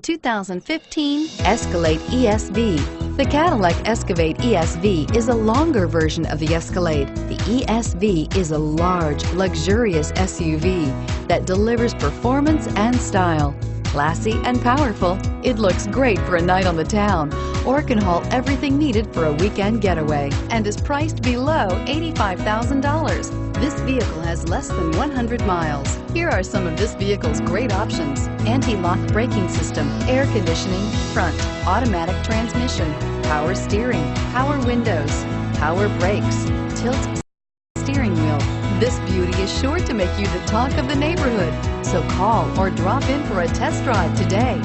2015 Escalade ESV. The Cadillac Escalade ESV is a longer version of the Escalade. The ESV is a large, luxurious SUV that delivers performance and style. Classy and powerful, it looks great for a night on the town or can haul everything needed for a weekend getaway and is priced below $85,000. This vehicle has less than 100 miles. Here are some of this vehicle's great options: anti-lock braking system, air conditioning, front, automatic transmission, power steering, power windows, power brakes, tilt steering wheel. This beauty is sure to make you the talk of the neighborhood. So call or drop in for a test drive today.